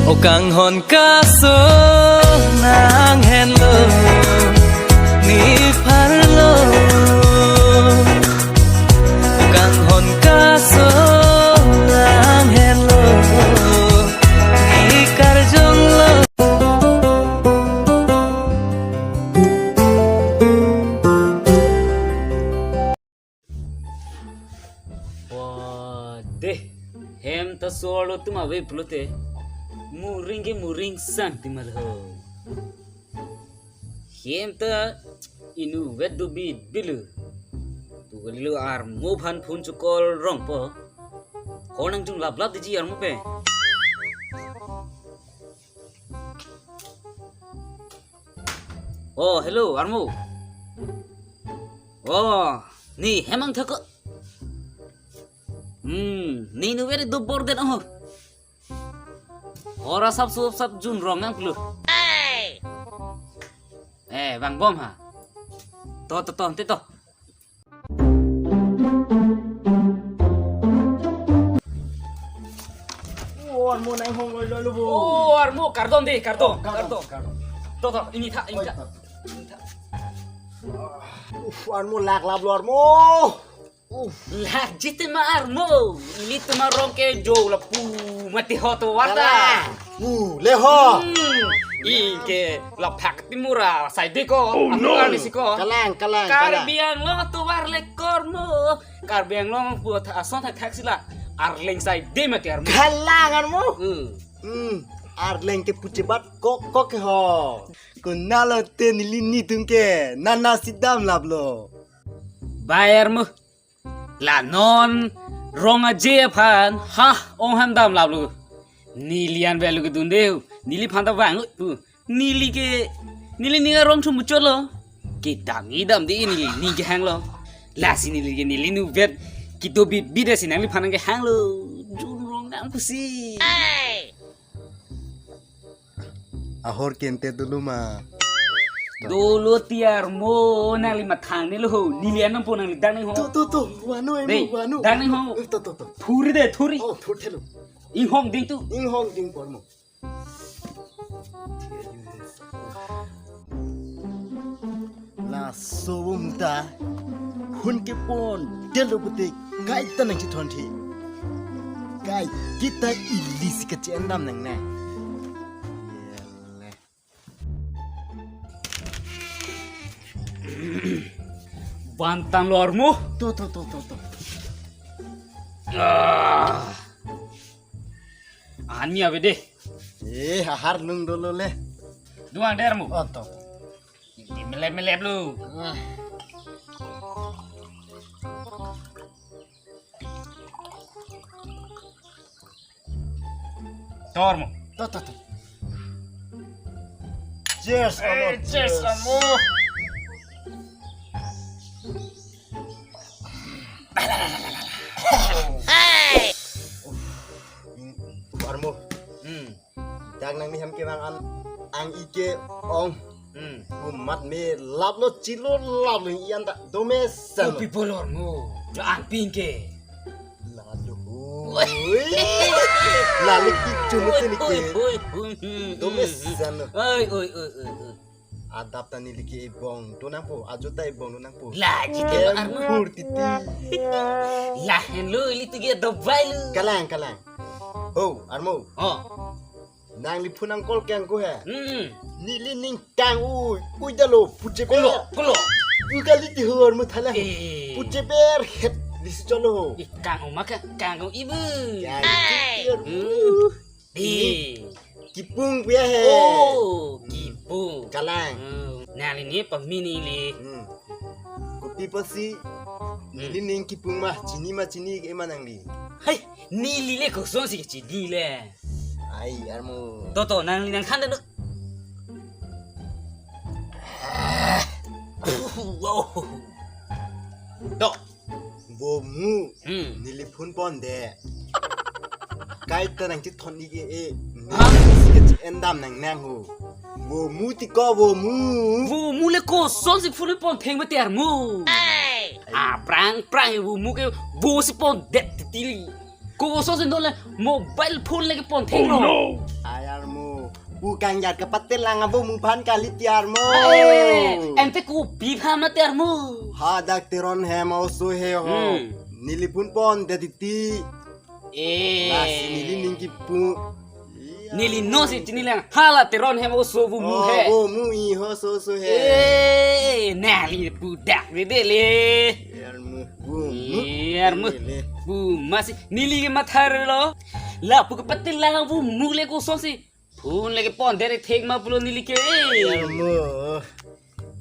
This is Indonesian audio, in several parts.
O kang hon kaso nang hello ni parlo O kang hon kaso nang hello ni karjong lo Deh, hem ta solo tuma we plute. Muring sang timal ho. Hem ta inu wedu bit bilu. Tu galilu ar mo phan phun chukol rong po. Honang jung lap lap diji ar mo pe. Oh, hello Armo. Oh, ni hemang thako. Ni nu very do bor den oh. Ora sab jun rong ang plu. Bang bom ha. To te to. Oh, Armo nang hong lo lo bo. Oh, Armo kardon de, kardon. To ini tha. Armo lak lab lo Armo. Lah jite ma Armo. Ini tuma rong ke jo la pu mati hoto wata. Leho. Ike la pak timura sai de ko. Aku ali siko. Kalang. Karbiang lo tu war le kormo. Karbiang lo buat ason taksi la. Arling sai de mati Armo. Kalang Armo. Arleng ke pucebat kok ke ho. Kunalo te nilini tungke nana sidam lablo. Bayar mu. La non rong aje phan ha ong ham dam lablu. Nilian velu ke dunde. Nili phan ta wang nili ni rong thu mucholo. Ke dam idam de nili ni ke hang lo. La si nili nu vet ki do bi de sin nang li phan ke hang lo. Jun rong dam kusi. Ahor kente dulu ma. Dulu tiar mo nang li mathang ni lo nilian nam po nang li dang ho. Tuh, wanu wanu. Dang ho. Tuh. Thuri. Oh, thotelu. Ing hong ding tu. Ing hong ding pormo. La sobum ta hun ke pon delo butik kai tanang chi thon thi. Kai kita ilis ke cendam nang na. Bantang lo Armo. Tuh. Ani abe deh. Har lung dulu le. Duang der mu. Oh, tuh. Di melep lu. Tor mu. Tuh. Cheers, Armo. Cheers Armo. Armo. Dang nang ni ham ke bang ang ike ong. Umat me lab lo chilo lab lo ian ta dome san. Kopi bolor mu. Ang pingke. Lalu. Lalu kicu ni ke. Dome san. Oi. Adap tani liki ibong tunang po ajuta ibong tunang po. Lah jite Armo. Purtiti. Lah lu ili tu dia dobai lu. Kalang. Oh, Armo. Oh. Nang li punang kol kyang ko he. Nili ning kang uy dalo puche Kulo. Ugali di hor mu thala. Puche ber het disi cholo. Kang maka kang ibu. Kipung pia he. Oh, kipu. Kalang. Nali ni pemini li. Kopi pasi. Nili ning kipung mah cini ke manang li. Hai, ni li le kosong si cidi le. Ai Armo. Toto nang li nang kan dulu. Wow. Dok. Bomu. Nili pun ponde. Kai tanang ti thon ni ke endam nang hu. Bomu ti ko bomu. Vu mu le kosong si fulu pon theng mati armu. Prang vu mu ke vu si pon det tili. Kosong si dole mobile phone lagi pon theng no. Ai bukan yat kepatil lang abo mumpan kali tiarmo. Ente ku bipha matiarmu. Hadak tiron hemo so he ho. Nilipun pon daditi. Nasi nili ningki pu. Nili no si chinilang hala teron hemo so bu mu he. Oh mu I ho so he. Nali budak dele. Yarmu. Yarmu. Bu masih nili ke mathar lo. La pu kepatil lang bu mule ko so si. Phun lagi pon dere thek ma pulo nili ke. Yarmu.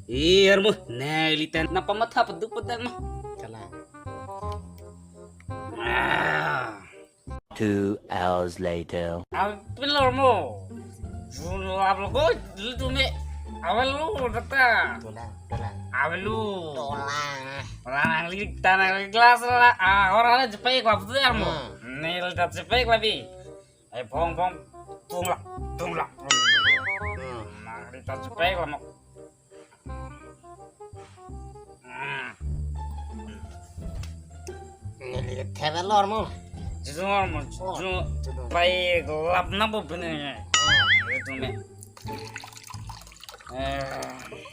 Yarmu. Nali tan napa matha paduk padan ma. Kalang. 2 hours later. Apa lo mo? Julu apa lo? Julu tu me. Apa lo kata? Tolang. Apa lo? Orang lirik tanah kelas lah. Orang ada cepet kau betul ya mo. Nil tak cepet kau bi. Pong tunglah. Nah, kita cepet kau mo. Nili tevelor mo. Jumlah mo. Baik lap nabo bener. Itu me.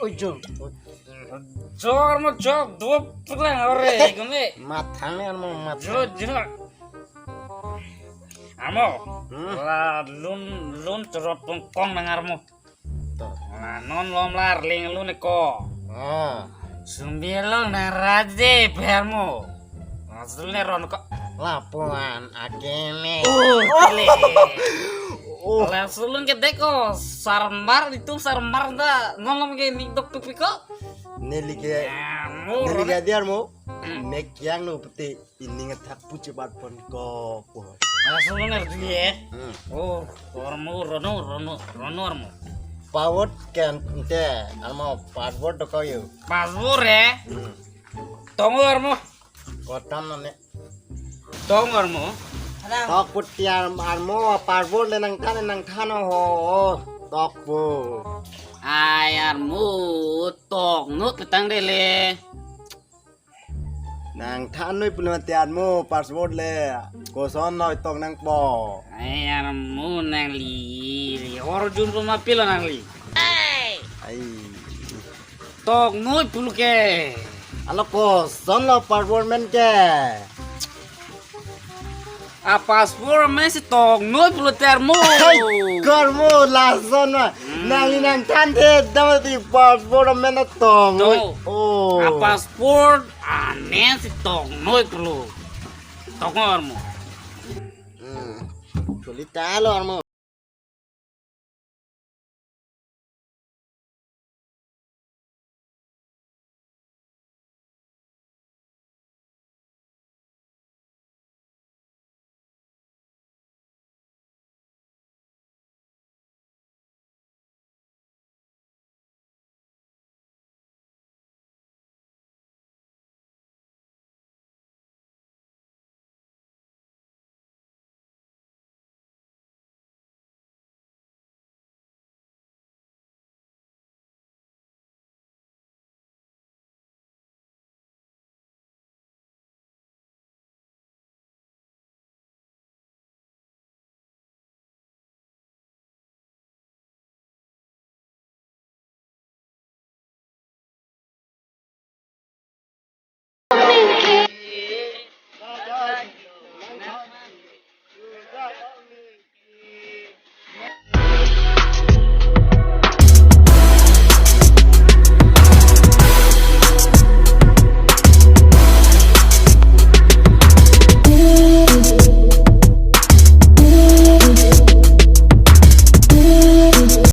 Ojo. Jor mo jog dua pelan ore kami. Mathane mo Jiro. Amo. La lun terop kong nangarmu. La non lom lar ling lun ko. Sumbielo naraje permu. Masulnya ron ko. Lapuan akene. Kile. La sulun ke deko sarmar itu sarmar da nolom ke nik dok piko. Nelige diar mo. Mek yang no peti ini ngetak pucu bat pon ko. La sulun er dia. Oh, ormu rono ormu. Pawot kan te almo passport to koyo. Passport ya. Tongo ormu. Kotam ne. Tongo ormu. Tok putiar armo passport le nang tan ho. Tok bu. Ayarmu tok nut petang dele. Nang tan noi pun tiar mo passport le. Ko son noi tok nang po. Ayarmu nang li. Orjun rumah pilo nang li. Ai. Tok nut pulu ke. Alo ko son lo passport men ke. Paspor masih tok nut pulu termu. Kormo lason ma. Nang tan de damati passport men tong. Oh. Paspor aneh si tok nut pulu. Tok ormu. Solita lo armo.